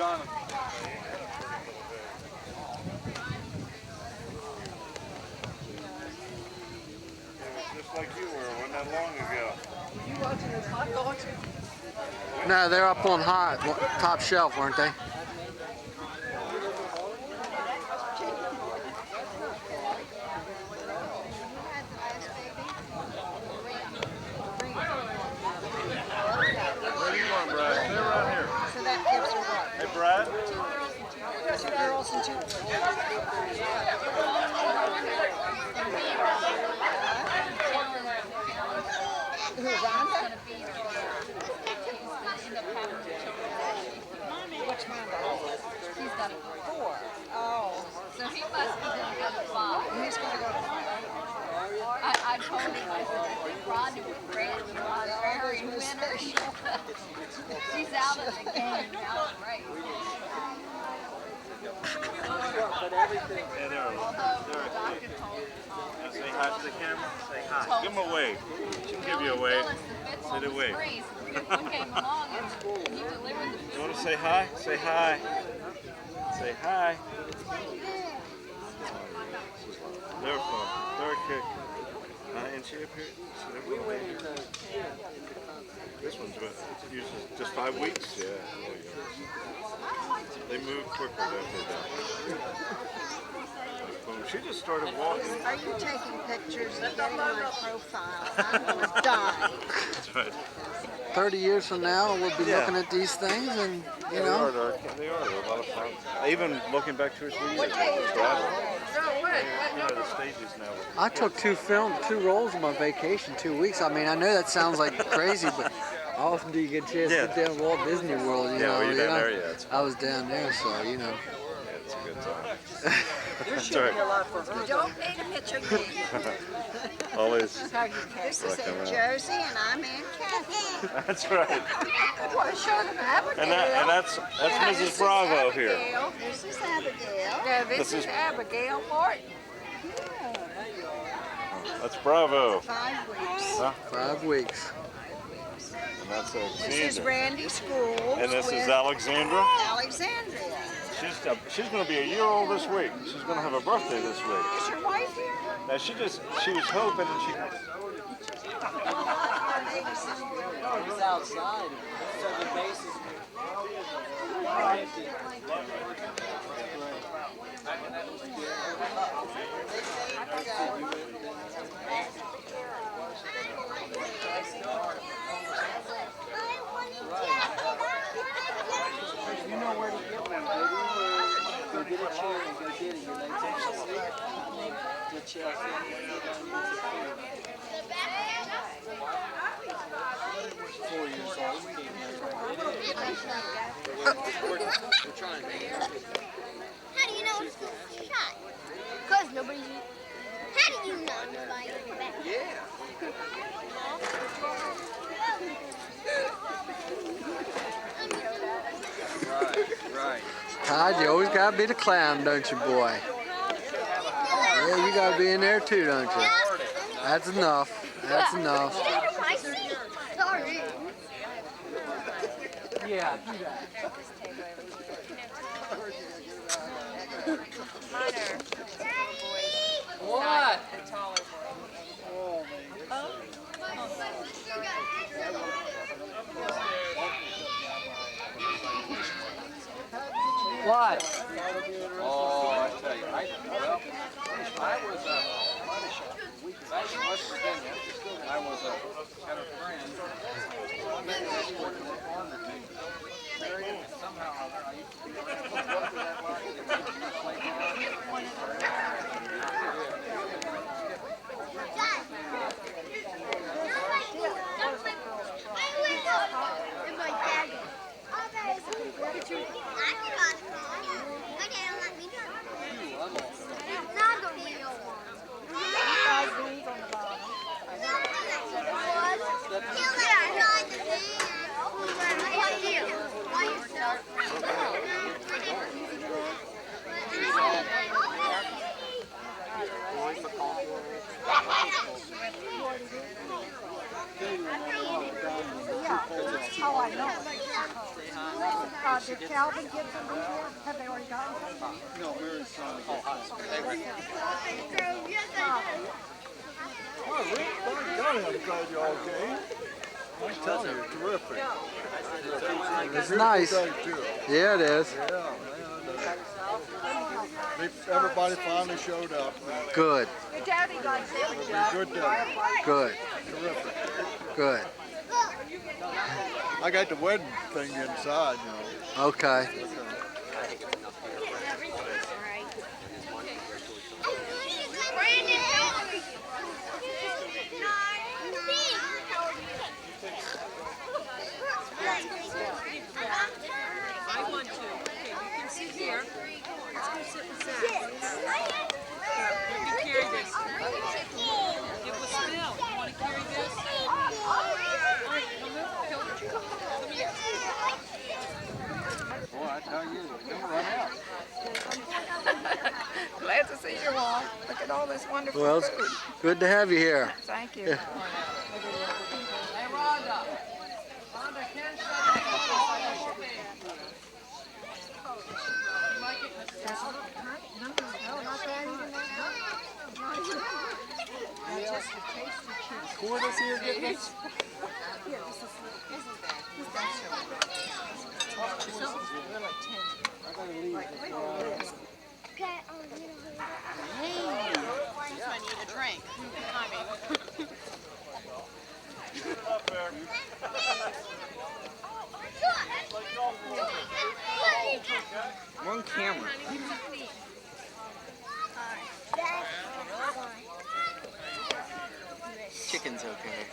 on them. Just like you were, wasn't that long ago. Were you watching those hot dogs? No, they're up on top shelf, weren't they? What do you want, Brad? Stay around here. So that gives her what? Hey, Brad. 2 girls and 2 boys. Who, Rhonda? Which Rhonda? He's got a 4. Oh. So he must be going to go to 5. And he's going to go to 5. I told him, I said, I think Rhonda was great. Rhonda very winner. She's out of the game now, right? Hey, there. Say hi to the camera. Say hi. Give him a wave. She'll give you a wave. Say the wave. One came along and he delivered the You want to say hi? Say hi. Say hi. They're fun. They're a kick. And she up here. This one's about, usually just 5 weeks. Yeah. They move quicker, don't they? She just started walking. Are you taking pictures and getting my profile? I'm going to die. That's right. 30 years from now, we'll be looking at these things, and you know. They are. They're a lot of fun. Even looking back 2 or 3 years. What day is that? You know, the stages now. I took 2 rolls on my vacation, 2 weeks. I mean, I know that sounds like crazy, but how often do you get a chance to get down to Walt Disney World? You know, were you down there yet? I was down there, so you know. Yeah, it's a good time. You're shooting a lot for her. You don't need a picture of me. Always. This is Aunt Josie, and I'm Aunt Kathy. That's right. I want to show them Abigail. And that's Mrs. Bravo here. This is Abigail. Yeah, this is Abigail Horton. That's Bravo. 5 weeks. Huh? 5 weeks. And that's Alexandra. This is Randy Schools. And this is Alexandra. Alexandria. She's going to be a year old this week. She's going to have a birthday this week. Is your wife here? Now she was hoping and she. He's outside. So the base is you know where to get one, baby. Go get a chair and go get it. Your legs are asleep. Get you up there. 4 years old. We're trying to. How do you know it's shot? Because nobody's. How do you know nobody's back? Yeah. Right. Todd, you always gotta be the clown, don't you, boy? Yeah, you gotta be in there too, don't you? That's enough. That's enough. I see. Sorry. Yeah, do that. What? What? Oh, I tell you, I was back in West Virginia. I was had a friend. I met this one in the farm that married him, and somehow I used to be around. What was that like? Did you play Did Calvin get some here? Have they already gotten some? No, Mary's son. Oh, Rick, by golly, I'm glad you all came. I'm telling you, terrific. It's nice. Yeah, it is. Yeah, man. Everybody finally showed up. Good. Your daddy got sick. Good day. Good. Terrific. Good. I got the wedding thing inside, you know. Okay. I want to. Okay, you can sit here. Let's go sit with Zach. Let me carry this. It was Bill. You want to carry this? Boy, I tell you, you never run out. Glad to see you all. Look at all this wonderful Well, it's food. good to have you here. Thank you. Hey, Rhonda. Rhonda, can What is here getting this? I need a drink. One camera. Chicken's okay.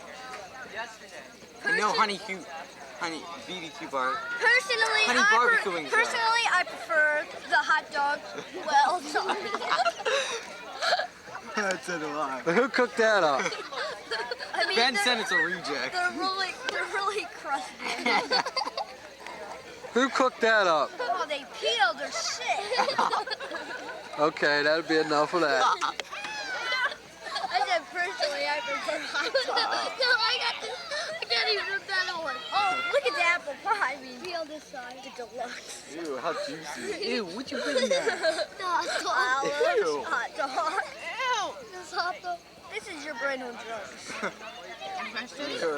No honey BBQ bar. Honey barbecue wings. Personally, I prefer the hot dog well done. That's it alive. Who cooked that up? I mean, Ben said it's a reject. they're really crusty. Who cooked that up? Oh, they peeled their shit. Okay, that'll be enough of that. I said personally, I prefer hot dog. No, I can't even rip that on. Oh, look at the apple pie. I mean, peel this side. The deluxe. Ew, how juicy. Ew, what you put in there? The hot dog. Ew. Hot dog. Ew. This hot dog. This is your brain on drugs.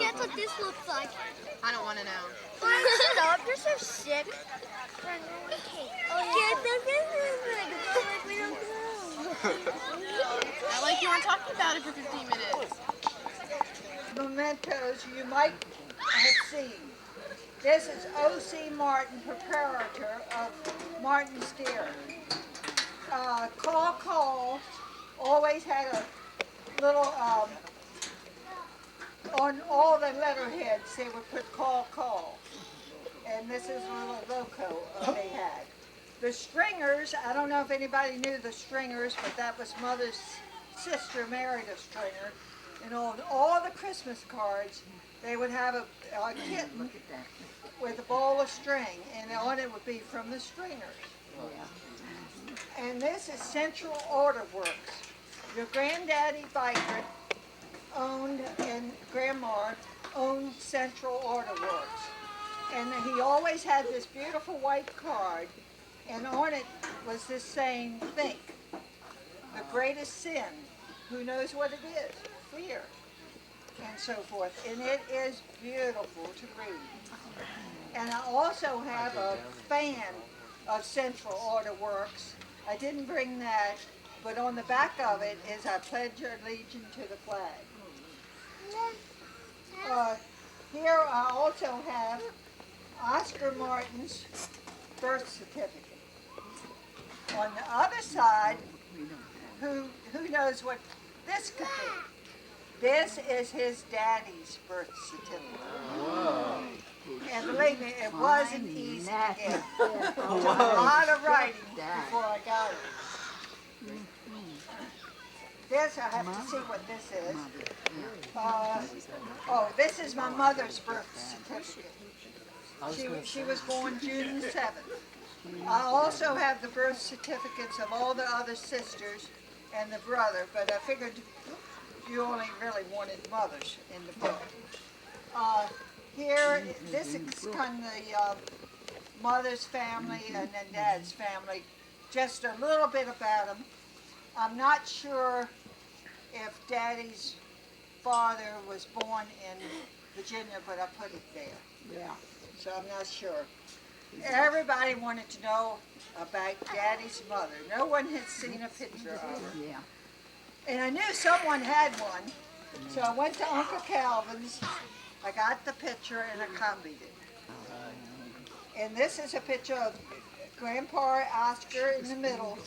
Guess what this looks like? I don't want to know. Brian, shut up. You're so sick. Oh, I like you weren't talking about it for 15 minutes. Mementos you might have seen. This is O.C. Martin, preparator of Martin Steer. Call always had a little, on all the letterheads they would put call. And this is a little logo they had. The Stringers, I don't know if anybody knew the Stringers, but that was Mother's sister married a Stringer. And on all the Christmas cards, they would have a kitten with a ball of string, and on it would be from the Stringers. And this is Central Order Works. Your granddaddy Vibrant owned, and Grandma owned Central Order Works. And he always had this beautiful white card, and on it was this saying, think, the greatest sin, who knows what it is? Fear, and so forth. And it is beautiful to read. And I also have a fan of Central Order Works. I didn't bring that, but on the back of it is I pledge allegiance to the flag. Here I also have Oscar Martin's birth certificate. On the other side, who knows what this could be? This is his daddy's birth certificate. Wow. And believe me, it wasn't easy to get. It took a lot of writing before I got it. This, I have to see what this is. Oh, this is my mother's birth certificate. She was born June 7th. I also have the birth certificates of all the other sisters and the brother, but I figured you only really wanted mothers in the book. Here, this is kind of mother's family and then dad's family. Just a little bit about them. I'm not sure if daddy's father was born in Virginia, but I put it there. Yeah. So I'm not sure. Everybody wanted to know about daddy's mother. No one had seen a picture of her. Yeah. And I knew someone had one. So I went to Uncle Calvin's. I got the picture and I copied it. And this is a picture of Grandpa Oscar in the middle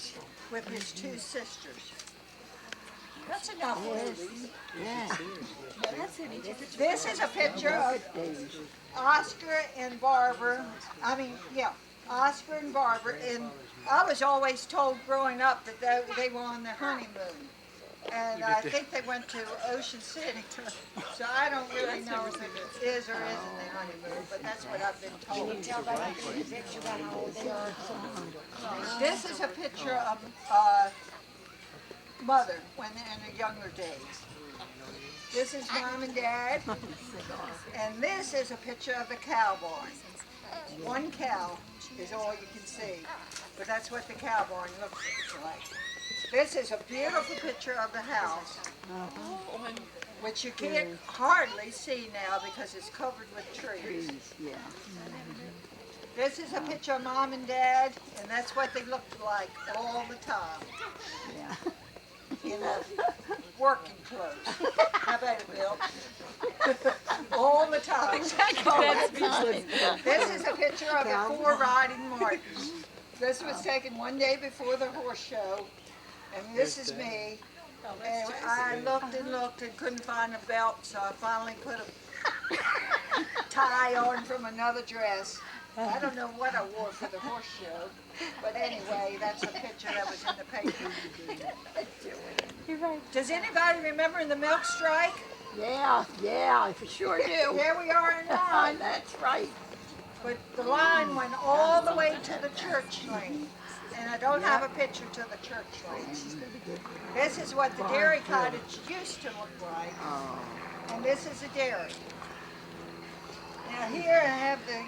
with his two sisters. That's enough movies. Yeah. This is a picture of Oscar and Barbara. Oscar and Barbara. And I was always told growing up that they were on their honeymoon. And I think they went to Ocean City. So I don't really know if it is or isn't their honeymoon, but that's what I've been told. This is a picture of Mother when in her younger days. This is Mom and Dad. And this is a picture of the cow barn. One cow is all you can see, but that's what the cow barn looks like. This is a beautiful picture of the house, which you can't hardly see now because it's covered with trees. Yeah. This is a picture of Mom and Dad, and that's what they looked like all the time. Yeah. In working clothes. How about it, Bill? All the time. This is a picture of the 4 riding Martins. This was taken one day before the horse show, and this is me. And I looked and couldn't find a belt, so I finally put a tie on from another dress. I don't know what I wore for the horse show, but anyway, that's a picture that was in the paper. Does anybody remember the milk strike? Yeah, I for sure do. There we are in line. That's right. But the line went all the way to the church lane. And I don't have a picture to the church lane. This is what the dairy cottage used to look like. And this is a dairy. Now here I have the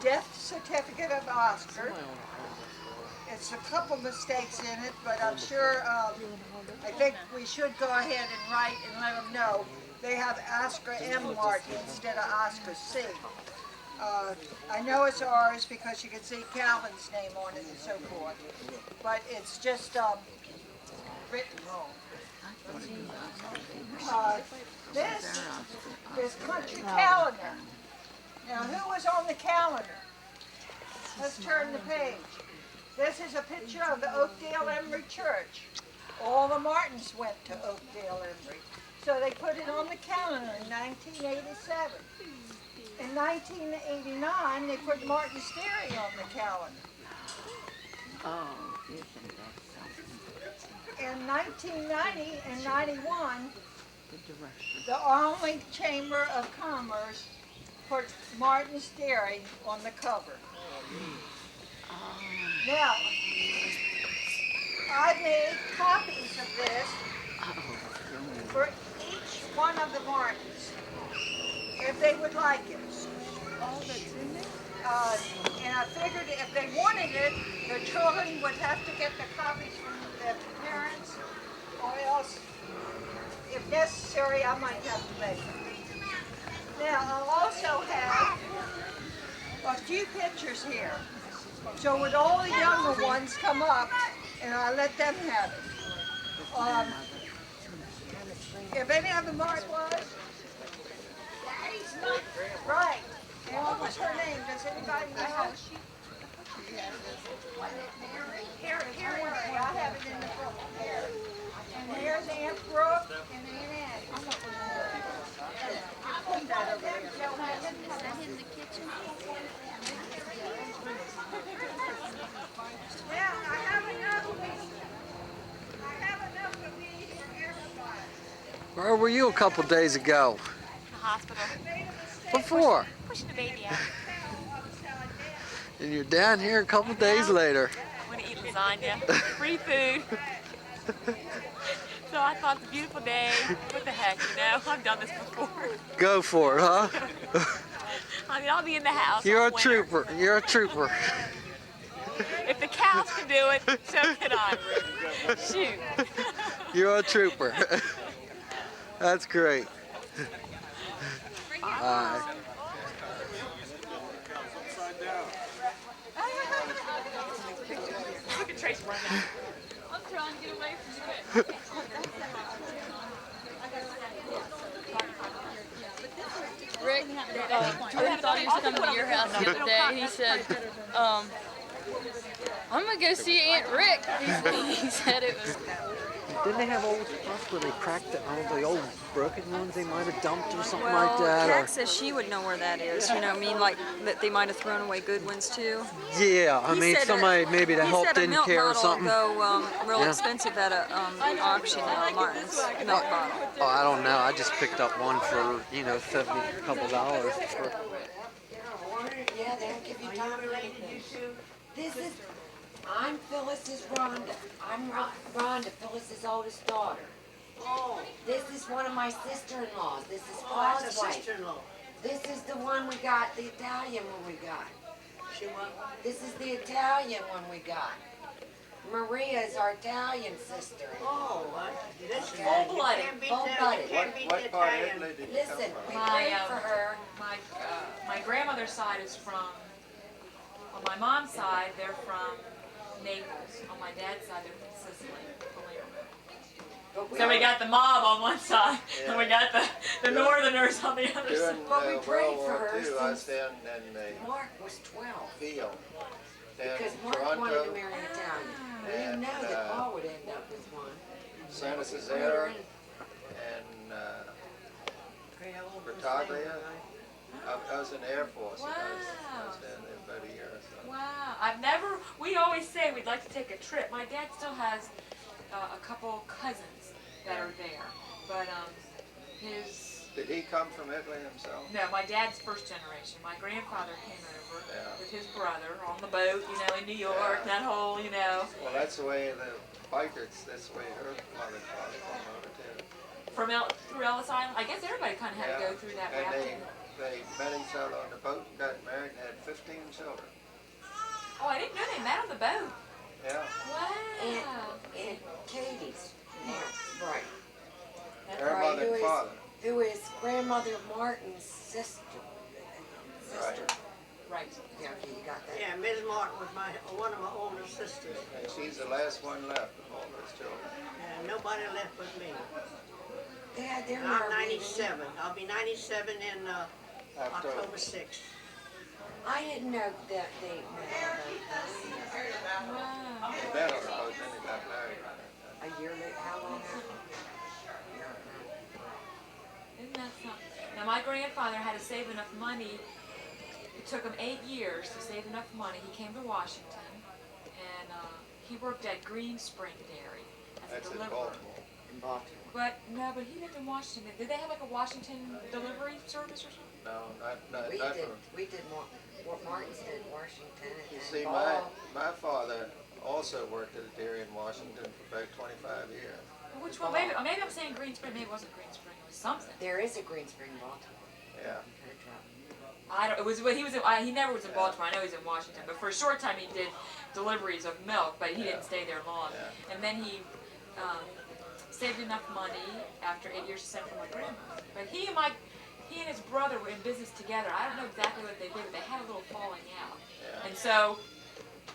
death certificate of Oscar. It's a couple mistakes in it, but I'm sure, I think we should go ahead and write and let them know. They have Oscar M. Martin instead of Oscar C. I know it's ours because you can see Calvin's name on it and so forth, but it's just written wrong. This is country calendar. Now, who was on the calendar? Let's turn the page. This is a picture of the Oakdale Emory Church. All the Martins went to Oakdale Emory. So they put it on the calendar in 1987. In 1989, they put Martin's Dairy on the calendar. Oh, isn't that something? In 1990 and 91, The direction. the only Chamber of Commerce put Martin's Dairy on the cover. Now, I made copies of this for each one of the Martins, if they would like it. Oh, that's in there? And I figured if they wanted it, their children would have to get the copies from their parents, or else, if necessary, I might have to make them. Now, I'll also have a few pictures here. So when all the younger ones come up, and I let them have it. If any of the Mark was, right. And what was her name? Does anybody know? Here, I have it in the book. Here. And here's Aunt Brooke and Aunt Annie. Put that over there. Now, I have enough of these for everybody. Where were you a couple days ago? The hospital. What for? Pushing the baby out. And you're down here a couple days later. I'm going to eat lasagna. Free food. So I thought it's a beautiful day. What the heck, you know? I've done this before. Go for it, huh? I mean, I'll be in the house. You're all a winter. trooper. You're a trooper. If the cows can do it, so can I, Rick. Shoot. You're a trooper. That's great. Alright. Look at Trace running out. I'm trying to get away from you. Rick, Jordan thought he was coming to your house the other day. He said, I'm gonna go see Aunt Rick. He said it was. Didn't they have old stuff where they cracked all the old broken ones they might have dumped or something Well, like that? Kat says she would know where that is. You know, I mean, like that they might have thrown away good ones too. Yeah, I He mean said somebody maybe the he help said a didn't milk care or bottle something. Go real Yeah. expensive at an auction at Martin's milk bottle. Oh, I don't know. I just picked up one for, you know, $70 couple dollars. Yeah, they don't give you time for anything. This is, I'm Phyllis's Rhonda. I'm Rhonda, Phyllis's oldest daughter. Oh. This is one of my sister-in-laws. This is Paul's wife. Sister-in-law. This is the one we got, the Italian one we got. This is the Italian one we got. Maria is our Italian sister. Oh, this is Full-blooded. Full-blooded. What part of Italy did you Listen, come we from? prayed for her. My grandmother's side is from, on my mom's side, they're from Naples. On my dad's side, they're from Sicily, Palermo. So we got the mob on one side, and we got the Northerners on the other side. During But we prayed World for War her II, I was since down in the Mark was 12. field down Because in Mark wanted to Toronto, marry an Italian. We didn't And, know that Paul would end up with one. Santa Cesara, and Bertaglia. I was in the Air Force. And I was down there about a year or so. Wow. We always say we'd like to take a trip. My dad still has a couple cousins that are there. But Did he come from Italy himself? no, my dad's first generation. My grandfather came over Yeah. with his brother on the boat, you know, in New York, that whole, you know. Well, that's the way the bikers, that's the way her mother and father came over too. Through Ellis Island. I guess everybody kind of had to go through that And rafting. they met each other on the boat and got married and had 15 children. Oh, I didn't know they met on the boat. Yeah. Wow. And Katie's now, right. Her mother and father. Who is grandmother Martin's sister. Right. Yeah, okay, you got that. Yeah, Ms. Martin was one of my older sisters. And she's the last one left of all those children. And nobody left but me. They're And I'm 97. I'll be 97 in October 6th. I didn't know that they met Wow. They met on the boat, then they got married. a year later. How long after? Isn't that something? Now, my grandfather had to save enough money. It took him 8 years to save enough money. He came to Washington, and he worked at Green Spring Dairy as That's a in deliverer. Baltimore. But he lived in Washington. Did they have like a Washington delivery service or something? No, not We for. did. We did what Martin's did in Washington. You And see, Paul. my father also worked at a dairy in Washington for about 25 years. Which one? Maybe I'm saying Green Spring. Maybe it wasn't Green Spring. It was something. There is a Green Spring, Baltimore. Yeah. I don't. It was. He was. He never was in Baltimore. I know he's in Washington. But for a short time, he did deliveries of milk. But he didn't stay there long. And then he saved enough money after 8 years to send for my grandma. But he and his brother were in business together. I don't know exactly what they did, but they had a little falling out. And so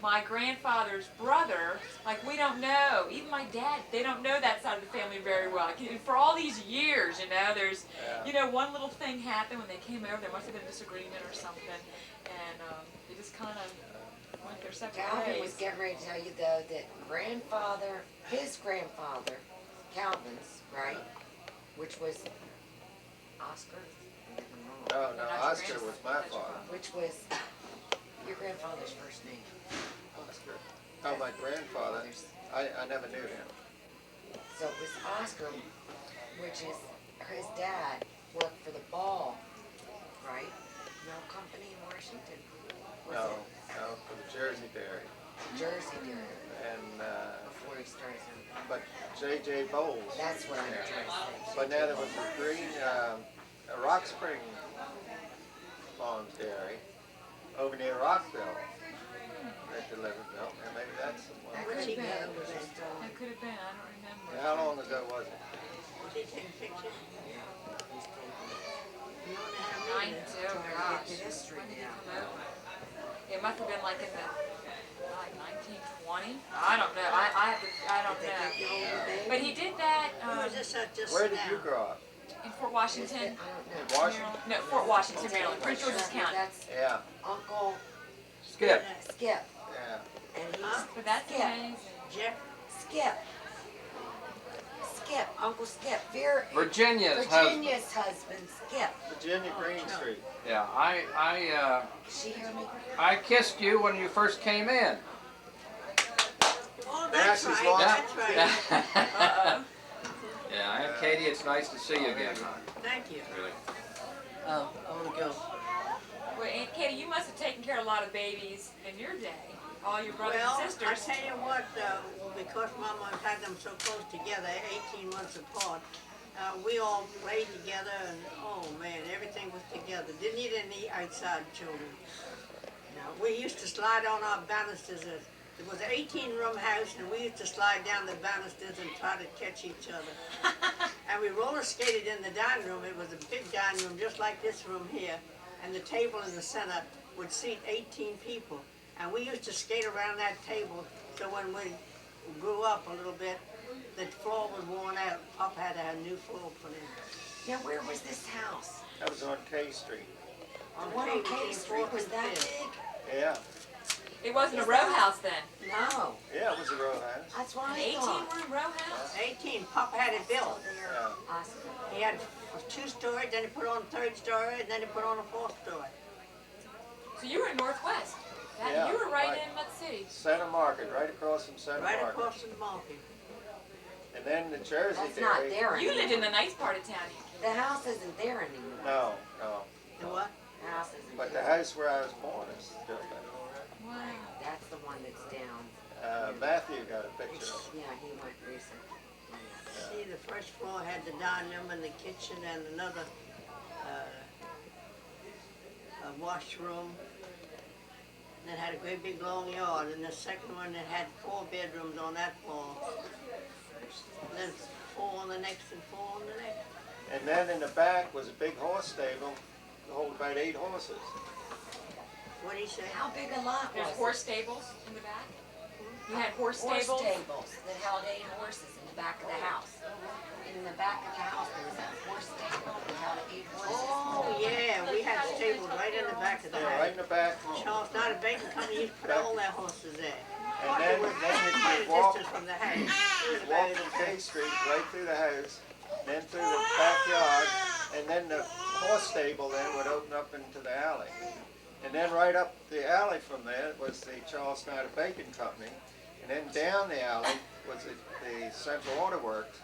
my grandfather's brother, like, we don't know. Even my dad, they don't know that side of the family very well. Like, for all these years, you know, there's, you know, one little thing happened when they came over. There must have been a disagreement or something, and they just kind of went their separate Calvin was ways. getting ready to tell you though that his grandfather, Calvin's, right, which was Oscar. No, Oscar was my father. Which was your grandfather's first name. Oscar. Oh, my grandfather. I never knew him. So it was Oscar, which is his dad worked for the Ball, right? Milk company in Washington. No, for the Jersey Dairy. Jersey Dairy. And before he started something. but J.J. Bowles. That's what I'm trying to say. But now there was a Rock Spring Farms Dairy over near Rockville that delivered milk, and maybe that's the one. That could have been. That could have been. I don't remember. How long ago was it? Was he taking pictures? Gosh. When did it come over? It must have been like in the 1920. I don't know. I don't know. But he did that. Where did you grow up? In Fort Washington. In Washington? No, Fort Washington, Maryland. Prince George's County. Yeah. Uncle Skip. Skip. Yeah. And he's But that's Skip. amazing. Jeff? Skip. Skip. Uncle Skip. Virginia's Virginia's husband, Skip. Virginia Green Street. Yeah, She hear me? I kissed you when you first came in. Oh, Now that's she's right, lost. that's right. Uh-oh. Yeah, Aunt Katie, it's nice to see you again. Thank you. Really. Oh, I want to go. Well, Aunt Katie, you must have taken care of a lot of babies in your day. All your brothers Well, and sisters. I tell you what, because Mama had them so close together, 18 months apart, we all played together, and oh man, everything was together. Didn't need any outside children. No, we used to slide on our banisters. It was an 18-room house, and we used to slide down the banisters and try to catch each other. And we roller skated in the dining room. It was a big dining room, just like this room here, and the table in the center would seat 18 people. And we used to skate around that table, so when we grew up a little bit, the floor was worn out. Pop had to have a new floor put in. Now, where was this house? That was on K Street. The one on K Street was that big? Yeah. It wasn't a row house then. No. Yeah, it was a row house. That's what An I thought. 18-room row house? 18. Pop had it built. Yeah. He had 2 stories, then he put on a 3rd story, and then he put on a 4th story. So you were in Northwest. Yeah, You were right right. in Mud City. Center Market, right across from Center Right Market. across from the market. And then the Jersey That's Dairy. not there You anymore. lived in the nice part of town. The house isn't there anymore. No, no. The what? The house isn't But the there. house where I was born is still there. Wow. That's the one that's down. Matthew got a picture of it. Yeah, he went recently. See, the first floor had the dining room and the kitchen and another washroom. That had a great big long yard, and the second one that had 4 bedrooms on that floor. And then 4 on the next and 4 on the next. And then in the back was a big horse stable to hold about 8 horses. What do you say? How big a lot There's was horse stables in the back. You had horse Horse stables. stables that held 8 horses in the back of the house. In the back of the house, there was a horse stable that held 8 horses. Oh, yeah, we had stables right in the back of the Yeah, house. right in the back. Charles, not a bacon company, used to put all their horses there. And then Quite you a walk, distance from the house. It was walk about from K Street right through the house, then through the backyard, and then the horse stable then would open up into the alley. And then right up the alley from there was the Charles Snyder Bacon Company. And then down the alley was the Central Order Works,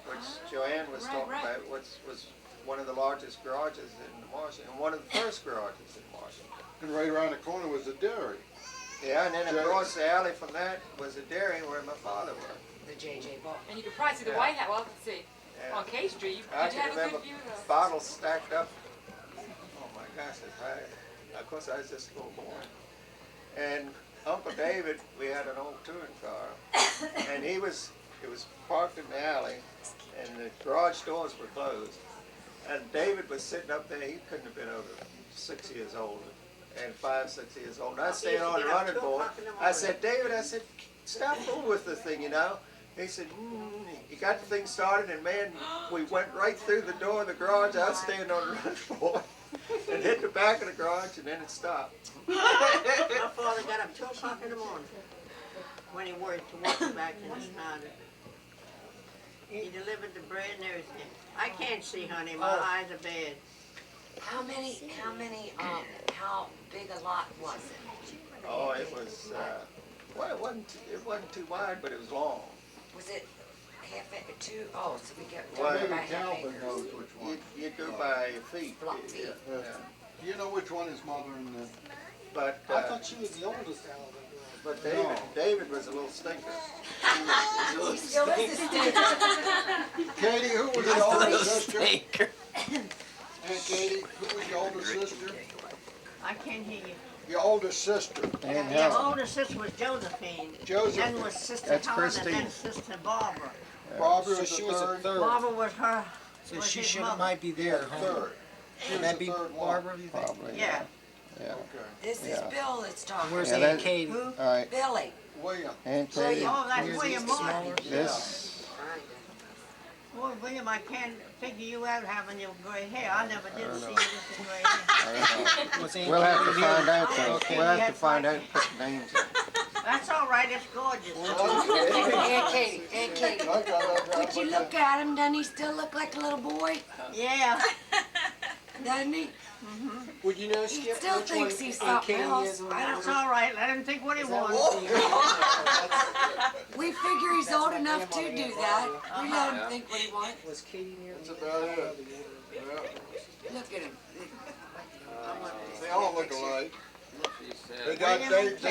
which Joanne was talking about, which was one of the largest garages in Washington, one of the first garages in Washington. And right around the corner was the dairy. Yeah, and then across the alley from that was a dairy where my father worked. The J.J. Bull. And you could probably see the Yeah. White House. Well, let's see. Yeah. On K Street, you I could can have a remember good view of those. bottles stacked up. Oh my gosh, it's high. Of course, I was just a little boy. And Uncle David, we had an old touring car, and it was parked in the alley, and the garage doors were closed. And David was sitting up there. He couldn't have been over 6 years old, and 5, 6 years old. And I stayed on the running board. I said, David, I said, stop fooling with this thing, you know. He said, he got the thing started, and man, we went right through the door of the garage. I was standing on the running board and hit the back of the garage, and then it stopped. My father got up 2 o'clock in the morning when he worked to walk back in the Snyder. He delivered the bread and everything. I can't see, honey. My eyes are bad. How big a lot was it? Oh, it was, well, it wasn't too wide, but it was long. Was it half acre, 2? Oh, so we get Well, by Maybe half Calvin acres. knows which one. You go by feet. Block feet. Yeah. Do you know which one his mother and But, I thought she was the oldest. but David was a little stinker. He still is a stinker. Katie, who was the oldest sister? Aunt Katie, who was the oldest sister? I can't hear you. Your oldest sister. Yeah, my older sister was Josephine. Josephine. Then was Sister That's Helen, and then Christine. Sister Barbara. Barbara So was she the was a third. third. Barbara was her. So was she his should mother. might be there, huh? Third. She Would was that the be third one. Barbara, do you think? Probably. Yeah. Yeah. Okay. This is Yeah. Bill that's talking. Where's Yeah, Aunt that- Katie? Who? All right. Billy. William. And Katie. Oh, that's Here's William the Martin. smaller. This. Boy, William, I can't figure you out having your gray hair. I never did see you with your gray hair. What's Aunt We'll have Katie to here? find out though. Okay, We'll have yeah, to find out and put names in. That's all right. It's gorgeous. Aunt Katie, Aunt Katie. I got Would you look at him? Doesn't he still look like a little boy? Yeah. Doesn't he? Would you know, He Skip, still which thinks one he's Aunt something Katie else. is and I It's don't. all right. Let him think what he wants. We figure he's old enough to do that. We let him think what he wants. Was Katie near? That's about it. Yeah. Look at him. They all look alike. She They said,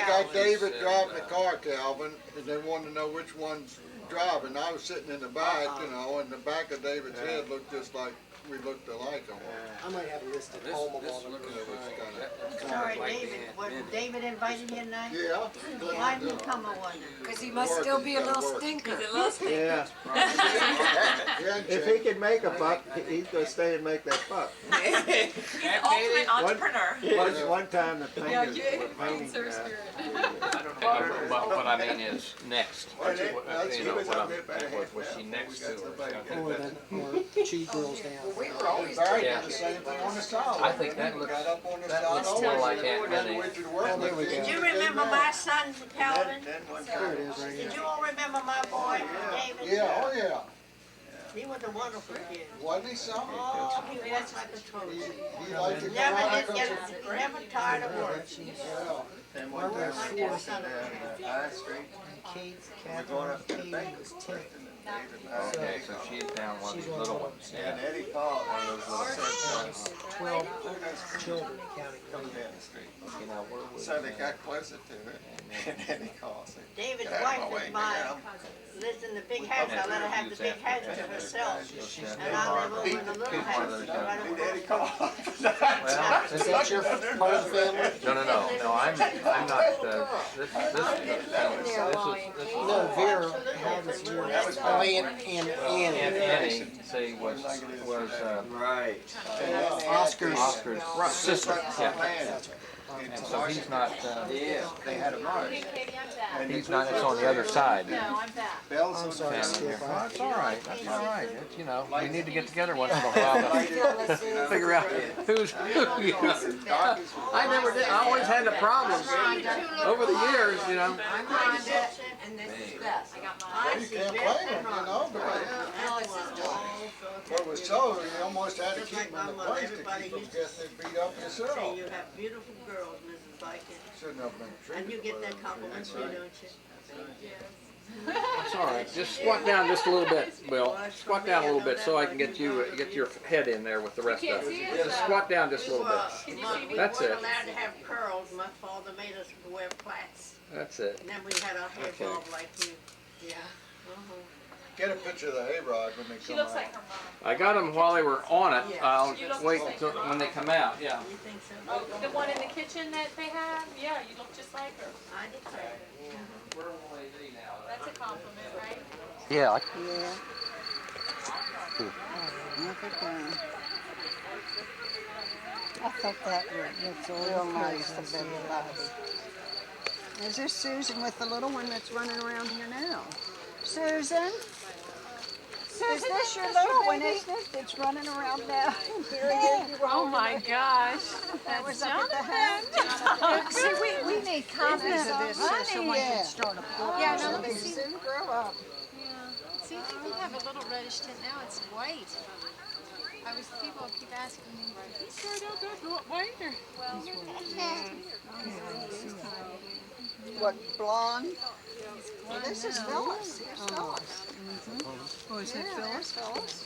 got David driving the car, Calvin, and they wanted to know which one's driving. I was sitting in the back, you know, and the back of David's head looked just like we looked alike on one. I might have a list at this, home of this all them. looks It's all right, David. Was David invited you tonight? Yeah. Why didn't he come, I wonder? Because he must still be a little stinker. Yeah. If he can make a buck, he's gonna stay and make that buck. He's the ultimate entrepreneur. One time the painters were painting. what I mean is next. Well, they- You know, what I'm, was she next to her? Or cheat girls down. We were always Barry Yeah. did the same thing on the side. I think that looks, Got up on the that side looks always more like and Aunt went Minnie. with you to work Oh, there we with go. you. Did you remember my son, Calvin? There it is right here. Did you all remember my boy, David? Yeah, oh yeah. He was a wonderful kid. Wasn't he something? Oh, he was like a trophy. He liked to come Never out did get, never tired of work. Yeah. And Well, one there's time, four. High Street, Kate's, we're going up to the Katie bank. was 10. Okay, so she's down one of these little ones. And Eddie called one of those little sets 12 children counting. coming down the street. You know, where was So they got closer to it, and then he called, said, David's "Get out of my wife way, is get mine. out." Lives in the big house. I let her have the big house to herself. And I live over in the little house right And over Eddie called. Well, Is that your part of the family? no, I'm not, this is. No, Vera had us here. Oh, and Aunt Annie, say, was, Right. Oscar's sister, yeah. And so he's not, Yeah, they had a march. And he's not, it's on the other side. Bells I'm on sorry, the Skip. Well, that's all right, that's all right. It's, you know, we need to get together once in a while to figure out who's who. I never did, I always had the problems over the years, you know. I'm Rhonda, and this is Beth. You can't blame him, you know, because what was told, you almost had to keep him in the place to keep him getting beat up Say yourself. you have beautiful girls, Mrs. Viking. Shouldn't have been And you treated. get that compliment too, don't you? It's all right. Just squat down just a little bit, Bill. Squat down a little bit so I can get you get your head in there with the rest of it. Just squat down just a little bit. That's We it. weren't allowed to have curls. My father made us wear plaits. That's it. And then we had our hair Okay. bobbed like you. Yeah. Get a picture of the hayride when they She come looks out. like her mom. I got them while they were on it. I'll You look wait just like till her when they come out. Yeah. You think so? Oh, the one in the kitchen that they have? Yeah, you look just like her. I declare. That's a compliment, right? Yeah. Yeah. Look at that. I thought that was real nice of everybody. Is this Susan with the little one that's running around here now? Susan? Is this your little one, isn't it, that's running around now? Oh my gosh. That was That's up at the Jonathan. house. See, we need copies of this so funny? someone can start a book. Yeah, no, so let me they see. soon grow up. Yeah. See, I think you have a little reddish tint now. It's white. People keep asking me, he started out that white or? Well, What, blonde? Well, this is Phyllis. Here's Phyllis. Oh, is that Phyllis? Phyllis.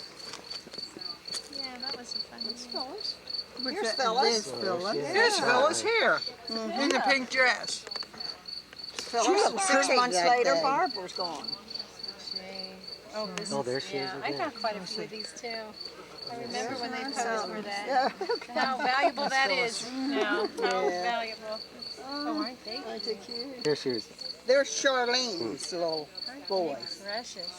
yeah, that was a fun Phyllis. one. Here's Phyllis. Here's Phyllis here, in the pink dress. Phyllis. 6 months later, Barbara's gone. Oh, business. Oh, there she is Yeah, I again. got quite a few of these too. I remember when they posed Something. for that. Yeah. How valuable that Phyllis. is now. How Yeah. valuable. Oh, aren't they? Aren't they cute? Here she is. They're Charlene's little boys. Precious.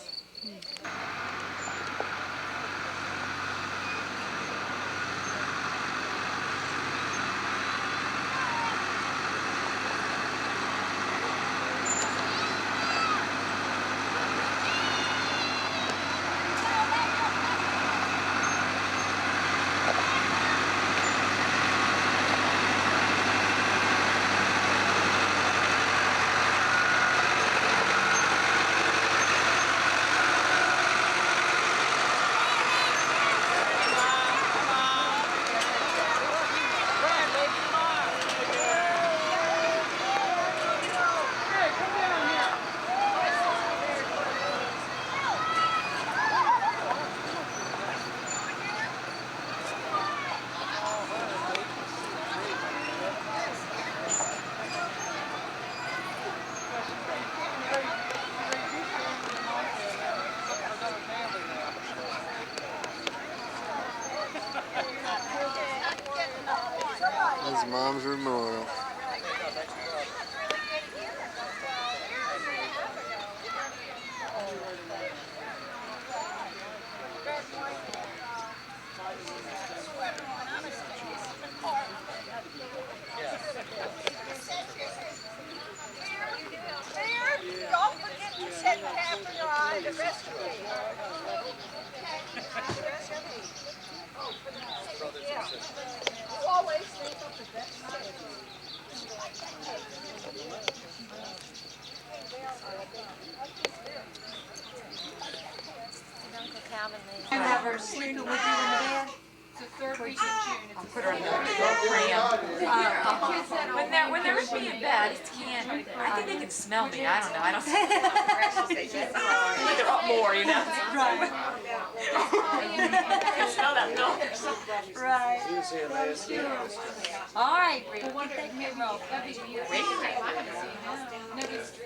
His mom's memorial. Mayor, don't forget to send Catherine on the rest of me. You always think of the best. Uncle Calvin made. You have her sleeping with you in the bed? It's the third week in June. I'll put her in the pram. When they're with me in bed, it can't. I think they can smell me. I don't know. I don't. They're up more, you know. Right. They smell that milk or something. Right. All right, well, what they can roll.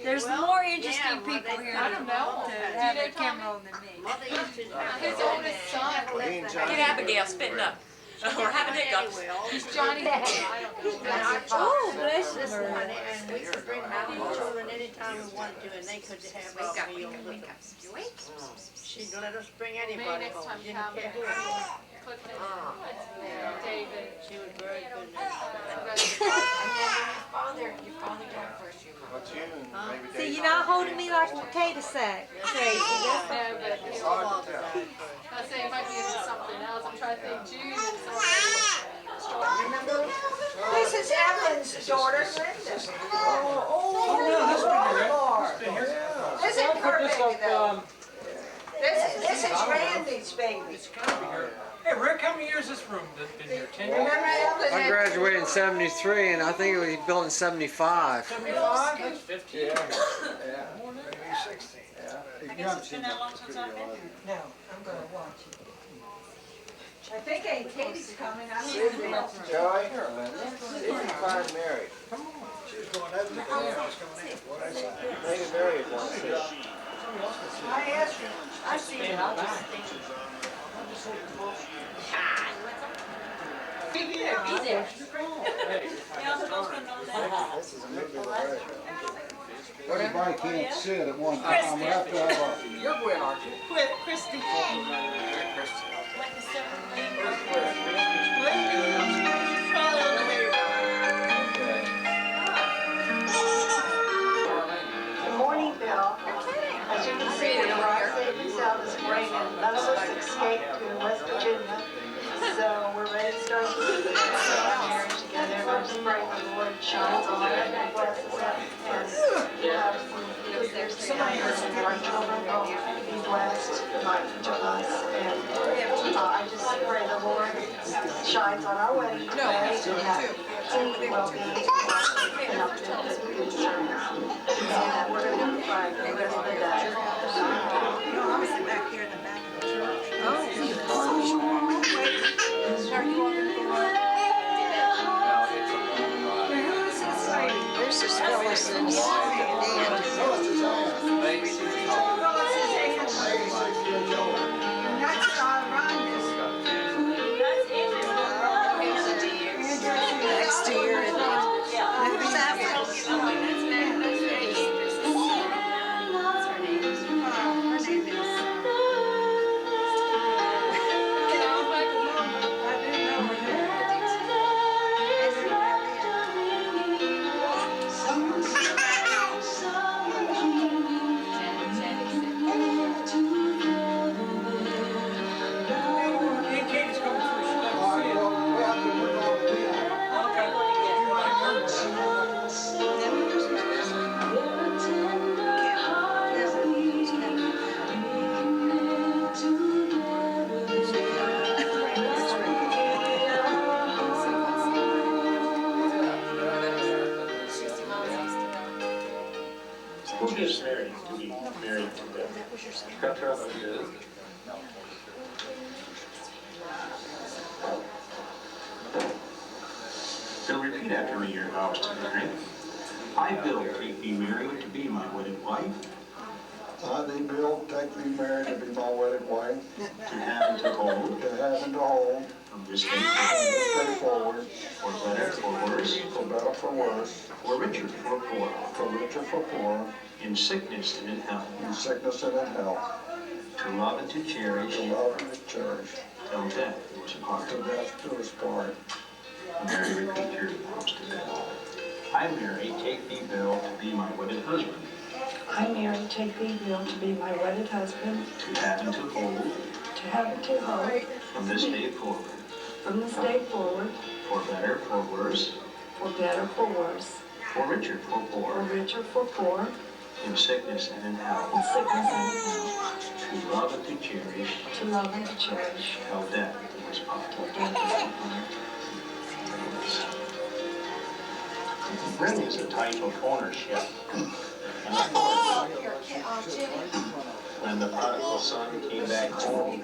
There's more interesting people here to have a camera roll than me. His oldest son. Get Abigail spitting up. We're having hiccups. He's Johnny. Oh, bless This her. one, and we could bring out the children anytime we wanted to, and they could have our meal with them. She'd let us bring anybody home. Didn't care who it was. David. She was very good. And then your father died first, your mom. Well, June, maybe See, Dave. you're not holding me like a potato sack, Tracy. No, but It's hard to tell. I say it might be into something else. I'm trying to think June is Remember? This is Evelyn's daughter, Linda. Oh, Lord. This isn't her baby, though. This is Randy's baby. Hey, Rick, how many years this room been here? 10 years? Remember Evelyn? I graduated in '73, and I think it was built in '75. 75? That's 50 years. Maybe 60. No, I'm gonna watch it. I think Aunt Katie's coming. I don't know. Joey, see if you find Mary. She was going out to the camp. Maybe Mary would want to see. I asked her. I see her. I'll just think. Be there. This is a movie already. Everybody can't sit at one time. We have to have You're Gwen, aren't you? Christy. Good morning, Bill. As you can see, the rock savings out is raining. None of us escaped to West Virginia. So we're ready to start the season. Marriage together. Let's pray the Lord shines on it and blesses us. And have some years and our children will be blessed, not each of us. And I just pray the Lord shines on our wedding day and that we will be enough to good service. And we're going to pray the rest of the day. I was back here in the back of the church. This is Phyllis's aunt. That's Rhonda's married to them. They'll repeat after me your vows to marry. I, Bill, take thee, Mary, to be my wedded wife. I, thee, Bill, take thee, Mary, to be my wedded wife. To have and to hold. To have and to hold. From this day forward. For better, for worse. For better, for worse. For richer, for poor. For richer, for poor. In sickness and in health. In sickness and in health. To love and to cherish. To love and to cherish. Till death do us part. Till death do us part. Mary, repeat your vows to them. I, Mary, take thee, Bill, to be my wedded husband. I, Mary, take thee, Bill, to be my wedded husband. To have and to hold. To have and to hold. From this day forward. From this day forward. For better, for worse. For better, for worse. For richer, for poor. For richer, for poor. In sickness and in health. In sickness and in health. To love and to cherish. To love and to cherish. Till death do us part. Till death do us part. Ring is a type of ownership and authority. When the prodigal son came back home,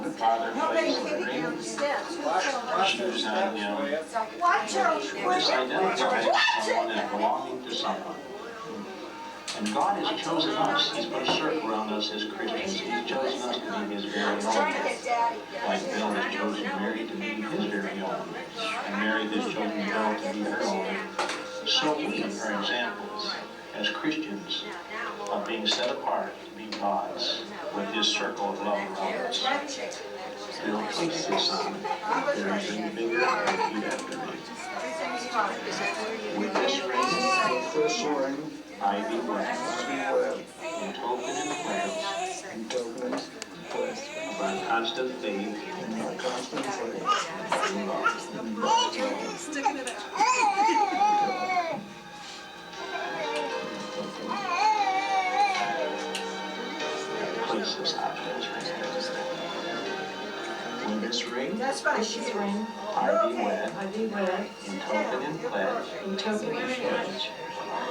the father placed the ring, shoes on him, this identifies someone as belonging to someone. And God has chosen us. He's put a circle around us as Christians. He's chosen us to be His very own. Like Bill has chosen Mary to be his very own. And Mary has chosen Bill to be her own. So we are examples as Christians of being set apart to be God's with His circle of love around us. Bill, place this on their ring finger and repeat after me. With this ring, I be wed, in token and pledge, of our constant faith, and love. Sticking it out. Place this object with this ring. That's my shoe. Ring. I be wed, I be wed. in token and pledge, In token and pledge.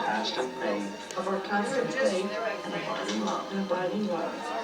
constant faith, Of our constant faith. and abiding love. And abiding love.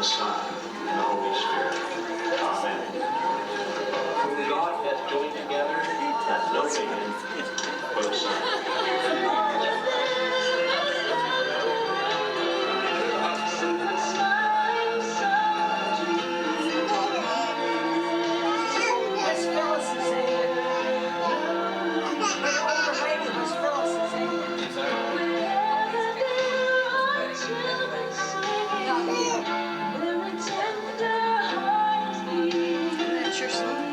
the Son, and the Holy Spirit. Amen. Whom God hath joined together, let no man put asunder. That's your son?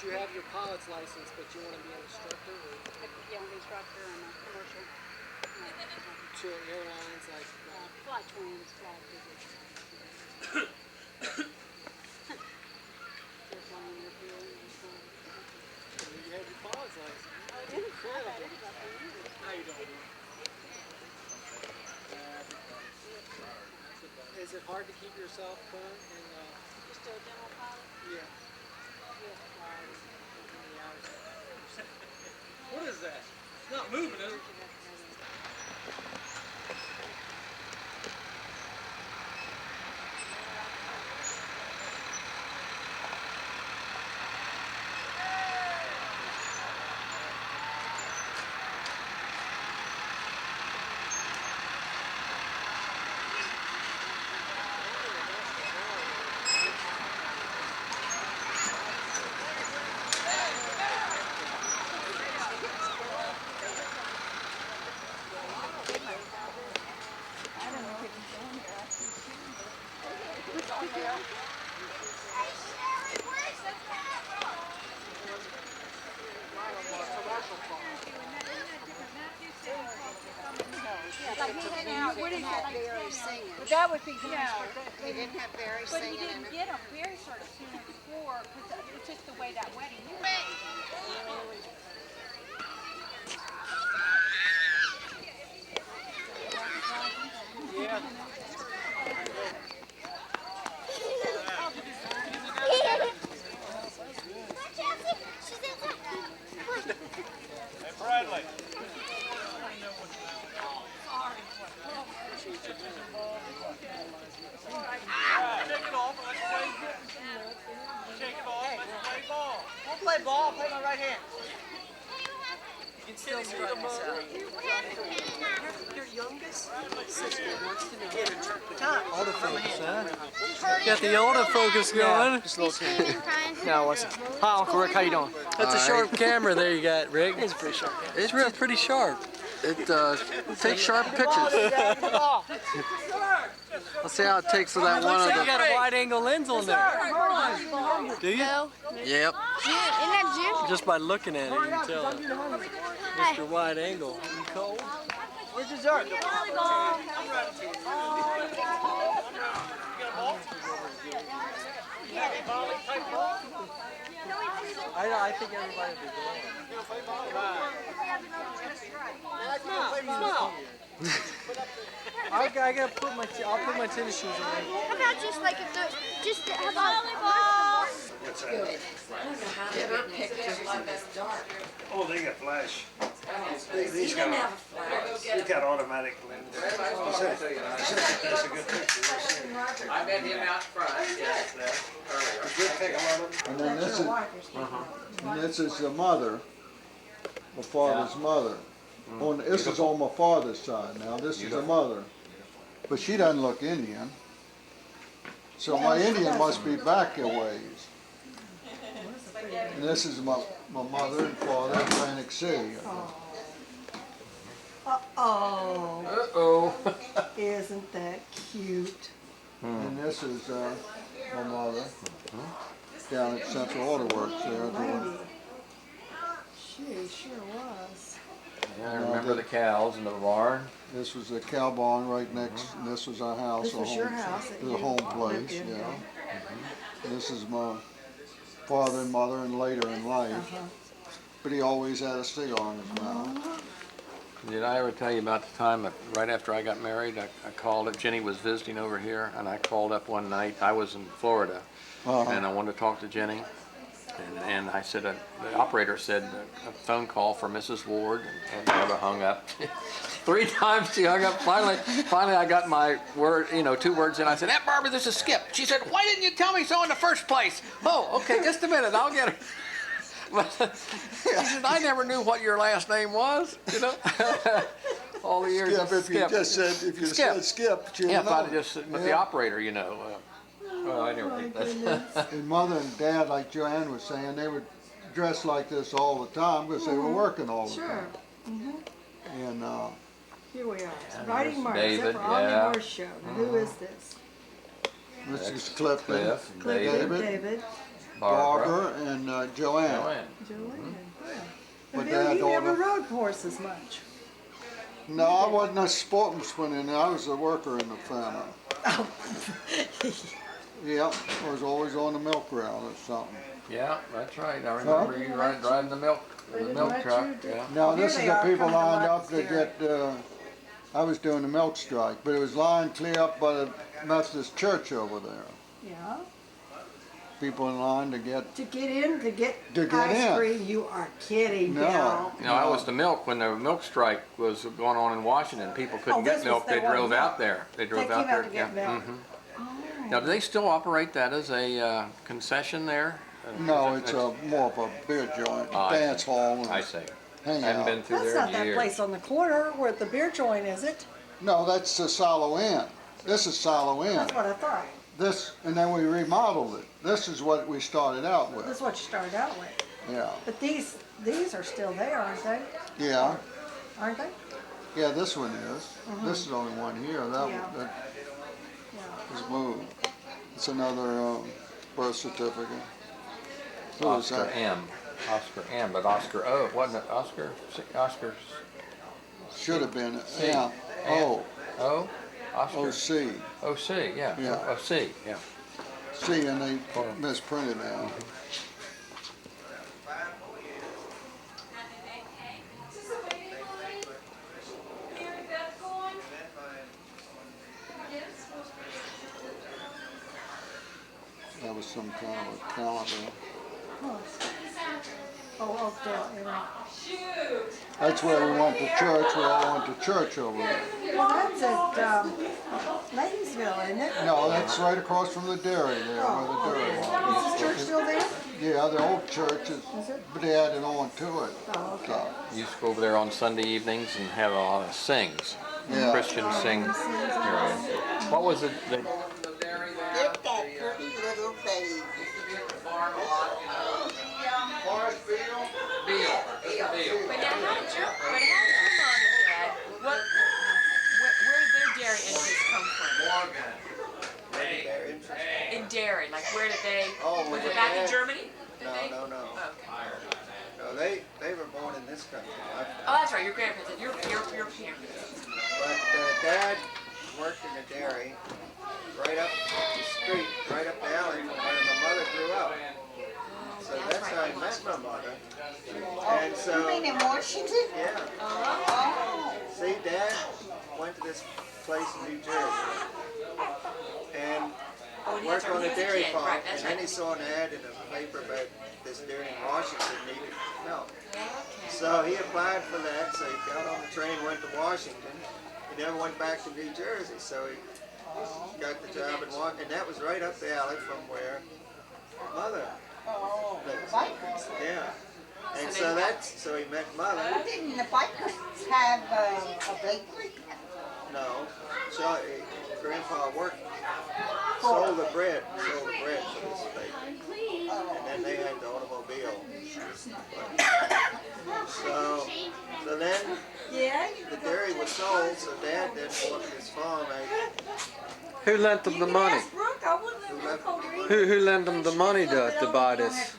you have your pilot's license, but you want to be an instructor? Or, Yeah, I'm an instructor in a commercial. to airlines like Fly twins, fly physics. They're flying their field. you have your pilot's license. Oh, yeah. I've had it about 10 years. How you doing? Is it hard to keep yourself current? And, You're still a general pilot? yeah. What is that? It's not moving, is it? But that would be You didn't have Barry But singing he didn't get them. Barry started singing before because it's just the way that wedding is. Yeah. Hey, Bradley. Shake it off and let's play. Shake it off, let's play ball. We'll play ball, play my right hand. You can still strut this out. Your youngest sister wants to know. Autofocus, huh? Got the autofocus going. Just a little No, it wasn't. Hi, Uncle Rick. How you doing? That's a sharp camera there you got, Rick. It's pretty sharp. It's real pretty sharp. It takes sharp pictures. Let's see how it takes with that one of You the... got a wide angle lens on there. Do you? Yep. Isn't that Jim? Just by looking at it, you can tell. Mr. Wide Angle. You cold? Where's dessert? I think everybody will be I gotta put my I'll put my tennis shoes on. How about just like if the how about volleyball? It's good. I don't know how they get pictures like this dark. Oh, they got flash. He didn't have a flash. He's got automatic lens. That's a good picture. I met him out front, And then this is the mother, my father's mother. This is on my father's side now. This is the mother. But she doesn't look Indian. So my Indian must be back a ways. And this is my mother and father in Atlantic City. Uh-oh. Uh-oh. Isn't that cute? And this is my mother down at Central Auto Works there. Lady. She sure was. Yeah, I remember the cows in the barn. This was the cow barn right next, and this was our house. This was your house that the you home lived place, in, yeah. yeah. This is my father and mother and later in life. But he always had a cigar in his mouth. Did I ever tell you about the time that right after I got married, I called up, Jenny was visiting over here, and I called up one night, I was in Florida, and I wanted to talk to Jenny. And I said, the operator said, a phone call for Mrs. Ward, and never hung up. 3 times she hung up. Finally, I got my word, 2 words in. I said, Aunt Barbara, this is Skip. She said, why didn't you tell me so in the first place? Oh, okay, just a minute, I'll get her. But she said, I never knew what your last name was, all the years. Skip, if you just said, said Skip, you yeah, know. if I just, but the operator, well, I never did that. And mother and dad, like Joanne was saying, they would dress like this all the time because they were working all the time. And Here we are. Riding Mars. David, For Omni Mars show. Now, who is this? this is Cliff, Cliff David, David. Barbara and Joanne. Joanne. But And they Bill, had you all never the- rode horses much. No, I wasn't a sportsman in there. I was a worker in the family. Yeah, I was always on the milk route or something. Yeah, that's right. I remember you driving the milk truck. Yeah. Now this is the people lined up to get. I was doing the milk strike, but it was lined clear up by the Methodist church over there. Yeah. People in line to get in, to get ice ice cream. You are kidding, Bill. You know, that was the milk when the milk strike was going on in Washington. People couldn't get milk. They drove out there. They drove out there. Now, do they still operate that as a concession there? No, it's more of a beer joint, dance hall. And I see. Hang I haven't out. been through That's there not in that years. place on the corner where the beer joint is, it? No, that's the Silo Inn. This is Silo Inn. That's what I thought. This, and then we remodeled it. This is what we started out with. This is what you started out with. Yeah. But these are still there, aren't they? Yeah. Aren't they? Yeah, this one is. Mhm. This is only one here. That Yeah. one that was moved. It's another birth certificate. Who was Oscar that? M. Oscar M. But Oscar O. Wasn't it Oscar? Oscar. Should have been. C. Yeah. O. O. Oscar. O.C. O.C. Yeah. Yeah. O.C. Yeah. C, and they misprinted that. That was some kind of a calendar. Oh, yeah. That's where we went to church. We all went to church over there. Well, that's at Ladiesville, isn't it? No, that's right across from the dairy there, where the dairy was. Is the church still there? Yeah, the old church is, but they added on to it. Oh, okay. You used to go over there on Sunday evenings and have a lot of sings. Yeah. Christian sing. What was it? Get that pretty little baby. But now, how did your mom and dad, where did their dairy interests come from? In dairy, like where did they, was it back in Germany? No. No, they were born in this country. Oh, that's right, your grandparents, your parents. But Dad worked in a dairy right up the street, right up the alley from where my mother grew up. So that's how I met my mother. And so, You mean in Washington? yeah. Oh. See, Dad went to this place in New Jersey and worked on a dairy farm, and then he saw an ad in a paper about this dairy in Washington needed milk. So he applied for that, so he got on the train, went to Washington. He never went back to New Jersey, so he got the job in Washington, and that was right up the alley from where Mother lives. Bikers. Yeah. And so he met Mother. Well, didn't the bikers have a bakery? No. So Grandpa worked, sold the bread for this bakery. And then they had the automobile. So then the dairy was sold, so Dad then bought this farm. Who lent them the money? Who lent them the money to buy this?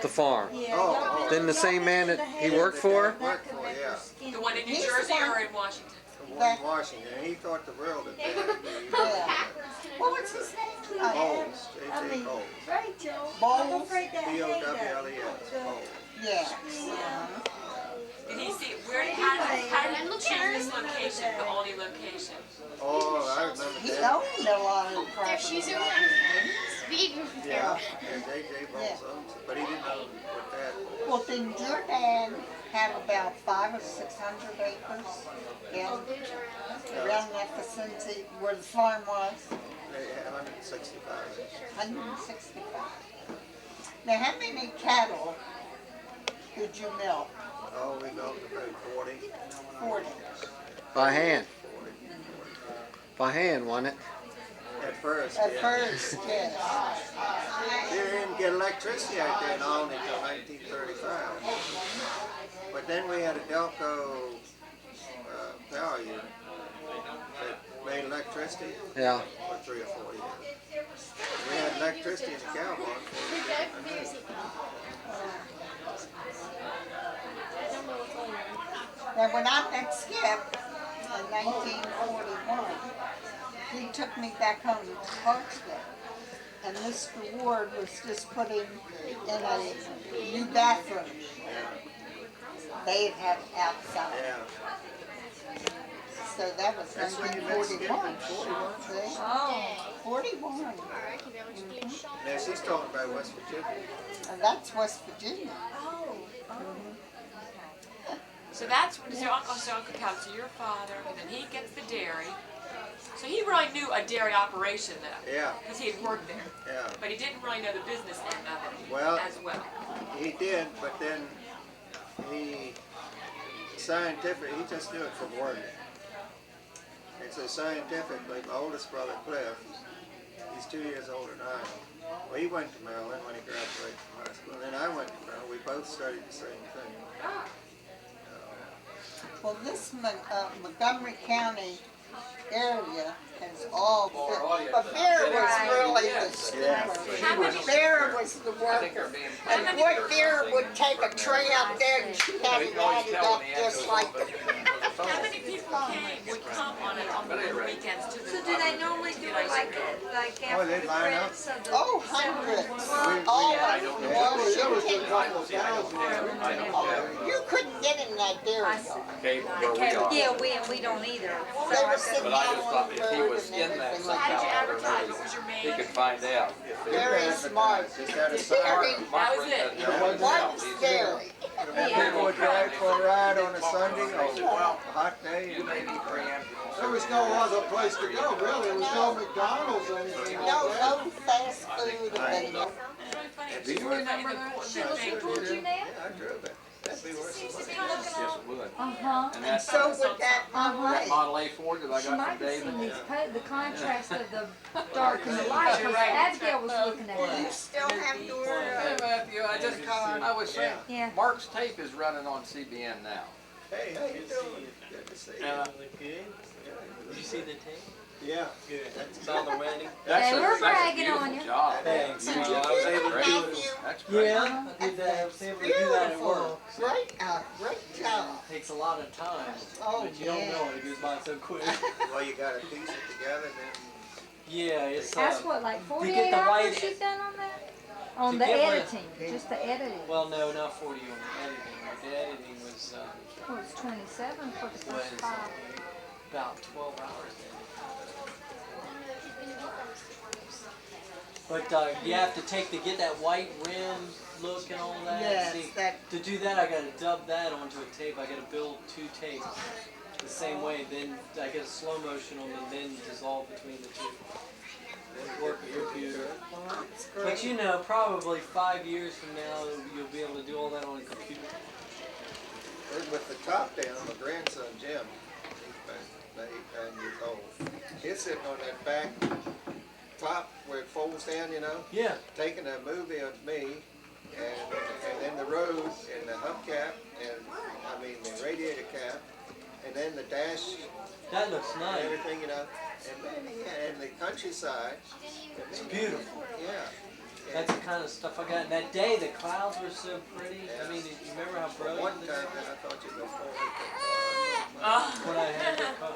The farm. Then the same man that he worked for? The one in New Jersey or in Washington? The one in Washington, and he thought the world of that. What was his name? Bowles, J.J. Bowles. Bowles? B-O-W-L-E-S, Bowles. Yes. Did he see, how did he change this location, the Aldi location? Oh, I remember He that. owned a lot of property. Yeah, J.J. Bowles owns it, but he didn't own what that was. Well, didn't your dad have about 500 or 600 acres around that vicinity where the farm was? They had 165 acres. 165. Now, how many cattle did you milk? Oh, we milked about 40. 40. By hand. By hand, wasn't it? At first, At yeah. first, yes. They didn't get electricity out there in Albany until 1935. But then we had a Delco power unit that made electricity Yeah. for 3 or 4 years. We had electricity Christie and the Cowboy. Now, when I met Skip in 1941, he took me back home to Clarksville. And Mr. Ward was just putting in a new bathroom. They had outside. Yeah. So that was That's when you met Skip 1941. in 41? Oh, 41. Now she's talking about West Virginia. And that's West Virginia. So that's when so Uncle comes to your father, and then he gets the dairy. So he really knew a dairy operation though. Yeah. Because he had worked there. Yeah. But he didn't really know the business end of it as well. He did, but then he just knew it from work. And so scientifically, my oldest brother Cliff, he's 2 years older than I am. Well, he went to Maryland when he graduated from high school, and then I went to Maryland. We both studied the same thing. Well, this Montgomery County area has all, but Vera was really the student. Vera was the worker. And boy, Vera would take a tray out there and she'd have it added up just like the... How many people would come on the weekends to the So do they normally do it like after they'd the line up. prince of the... Oh, hundreds. You couldn't get in that dairy yard. Okay, where we are. Yeah, we don't either. So They I were said, sitting But I out just on thought the if he road was and in that everything How did you somehow, advertise? What was your he main? could find out. Very smart. Just had a Very, That was it. one's dairy. And people would drive for a ride on a Sunday or a hot day. And There was no other place to go, really. There was no McDonald's or anything like No, that. no fast food. And Do you remember that? she told you now? Yeah, I drove it. That'd be worse than Yes, it would. Uh-huh. And that's so would that Uh-huh. Model A Ford that I She got might from have seen David. these the contrast of the dark and the light, because Abigail was looking at you it. still have your, Hey Matthew, I was saying, Yeah. Mark's tape is running on CBN now. Hey, how you doing? Good to see you. Good. Did you see the tape? Yeah. Good. Saw the wedding? They were That's a bragging beautiful on you. job. Thanks. You You know, know, I was able to do it. That's great. Yeah, I did that. I was able to do that at work. great job. Takes a lot of time, Oh, but you don't yeah. know it. It goes by so quick. Well, you got to piece it together, then. Yeah, it's That's what, like to 48 get the hours right. she's done on that? On To the get what- editing, just the editing. Well, no, not 40 on the editing. The editing was Well, it's 27 for the first was 5. about 12 hours. But you have to get that white rim look and all that. Yes, See, that- to do that, I got to dub that onto a tape. I got to build 2 tapes the same way. Then I get a slow motion on them, then dissolve between the two. Work a computer. But you know, probably 5 years from now, you'll be able to do all that on a computer. With the top down, my grandson Jim, he's about 8 years old. He's sitting on that back top where it folds down, you know? Yeah. Taking a movie of me and then the road and the hubcap and the radiator cap and then the dash. That looks nice. And everything, you know. And then and the countryside. It's beautiful. Yeah. That's the kind of stuff I got. And that day, the clouds were so pretty. I mean, you remember how brilliant One they time were? I thought you'd go forward. When I had the car.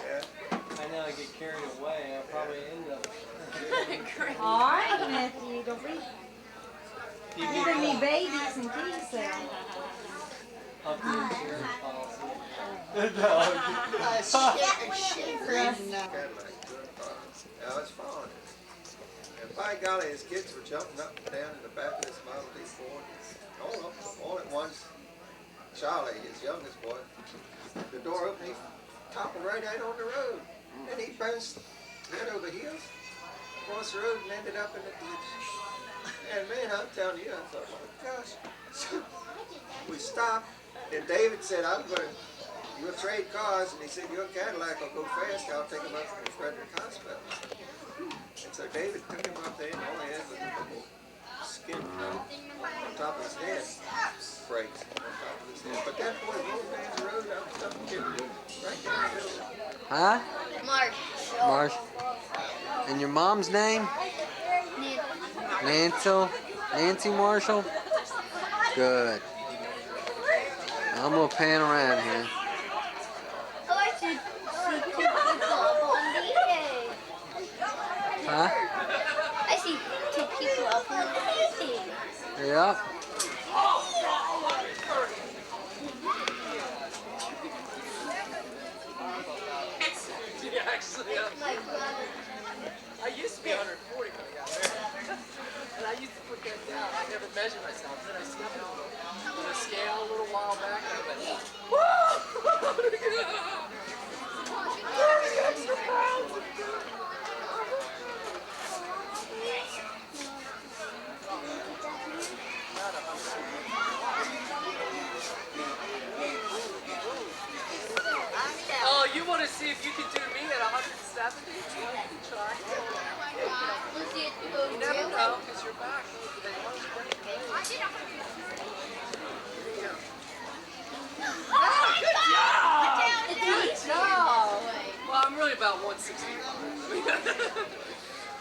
Yeah. I know I get carried away. I probably ended up. All right, Matthew, don't be You giving me babies and keys there. Up the insurance policy. Now it's fun. And by golly, his kids were jumping up and down in the back of this Model D Ford. All at once, Charlie, his youngest boy, the door opened, he toppled right out on the road. And he bounced head over heels across the road and ended up in the ditch. And man, I'm telling you, I thought, oh my gosh. We stopped, and David said, you'll trade cars, and he said, your Cadillac will go fast, I'll take him up from Frederick Hospital. And so David took him up there, and all he had was a little skin on top of his head, brakes on top of his head. But that boy rolled down the road, I'm kidding you, right down the middle. Huh? Mark. Marsh. And your mom's name? Nancy Marshall? Good. I'm gonna pan around here. Oh, I see two people up on the hay. Huh? I see two people up on the hay. Yep. Yeah, actually, I used to be 140 when I got there. And I used to put that down. I never measured myself. Then I seen it on a scale a little while back. And I went, whoa! 30 extra pounds! Oh, you want to see if you can do me at 170? You can try. You never know, because you're back. Good job! Good job! Well, I'm really about 165.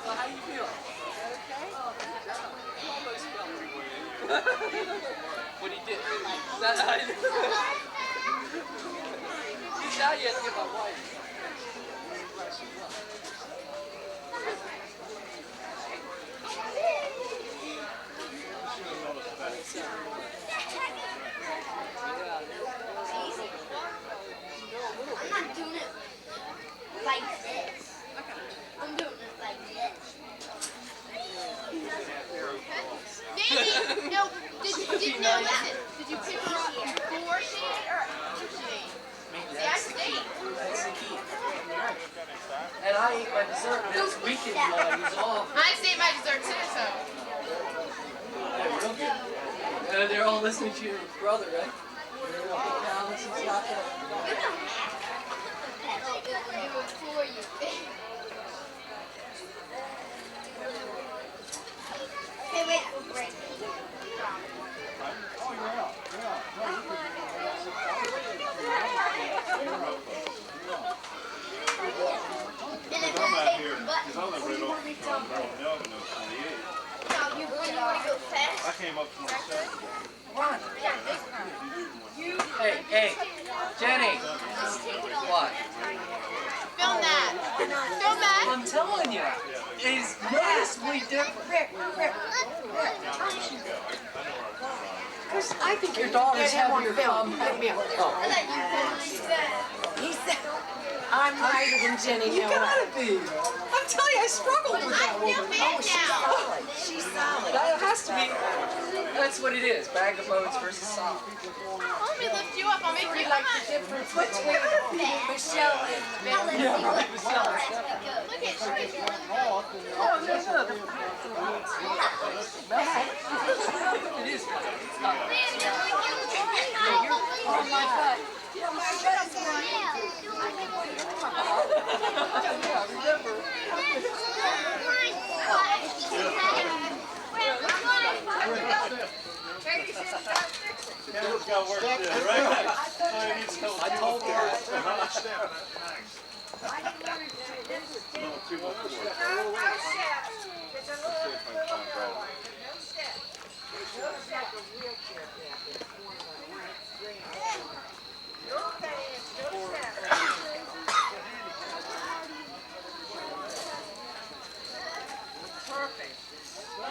Well, how do you feel? Okay? You almost felt what he did. Now you have to get my wife. I'm not doing it like this. I'm doing it like this. Maybe, no, did you pick her up before she ate or after she ate? See, I stayed. That's the key. And I ate my dessert this weekend while I was off. I ate my dessert too, so. They're all listening to your brother, right? Alex and stuff. For you. Hey, wait, we'll break it. I came up 27. Run. Hey, Jenny. What? Film that. Film that. I'm telling you, it's noticeably different. Because I think your daughter's having your film. He said, I'm lighter than Jenny. You gotta be. I'm telling you, I struggled with that woman. Oh, she's solid. She's solid. That has to be. That's what it is. Bag of bones versus solid. Let me lift you up. I'll make you like the difference between Michelle and Billy. Yeah, right, Michelle. Look at you. Oh, no. It is. Oh my God. Caleb's got work to do, right? I told her. Perfect.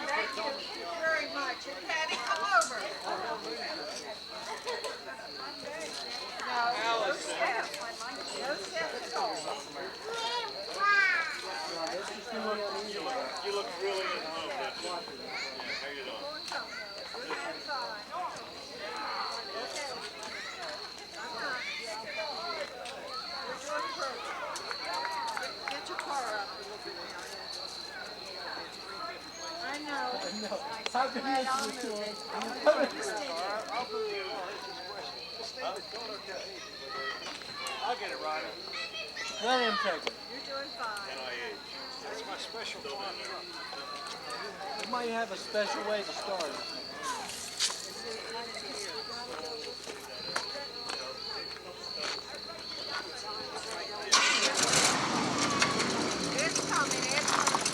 Thank you very much. And Patty, come over. No step. No step at all. You look really at home, don't you? Yeah, how you doing? Get your car up. I know. I've been listening to him. I'll get it right. Let him take it. You're doing fine. NIH. That's my special one. You might have a special way to start it. It's coming. It's coming.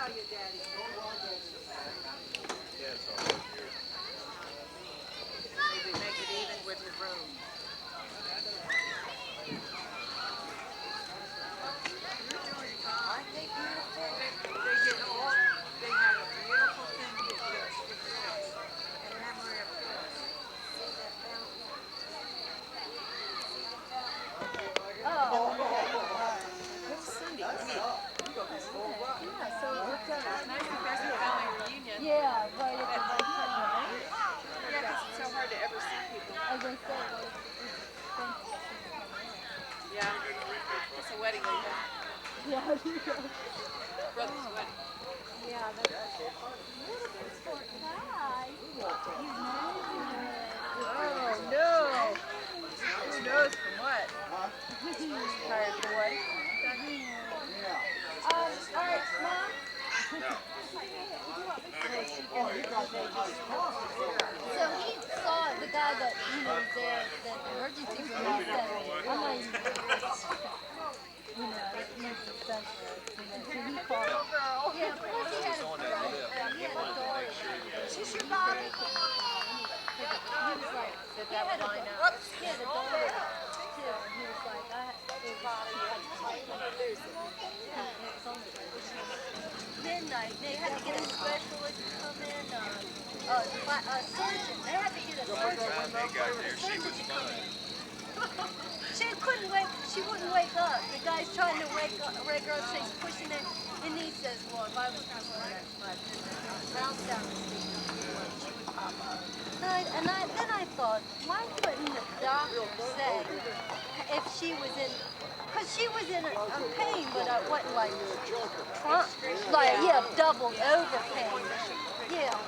tell you, Daddy. Maybe make it even with your room. Aren't they beautiful? They did all, they had a beautiful thing to do for the kids. In memory of Chris. See that fountain? What's Cindy? Yeah, so it's nice and fast family reunion. Yeah, right at the right time. Yeah, because it's so hard to ever see people. I was gonna say, well, Yeah, it's a wedding later. yeah, you go. Brother's wedding. Yeah, that's hi. Oh no! Who knows from what? Tired boy. Alright, Mom. So he saw the guy that was there, the emergency room, he said, I'm not even so he called. Yeah, plus he had a daughter. She's your Bobby. He was like, he had a daughter too, and he was like, midnight, they had to get a specialist to come in, a surgeon, they had to get a surgeon. When they got there, she was fine. She wouldn't wake up. The guy's trying to wake her up, so he's pushing it, and he says, well, if I was down the street, she would pop up. Then I thought, why couldn't the doctor say if she was in, because she was in a pain, but I wasn't like doubled over pain. Yeah.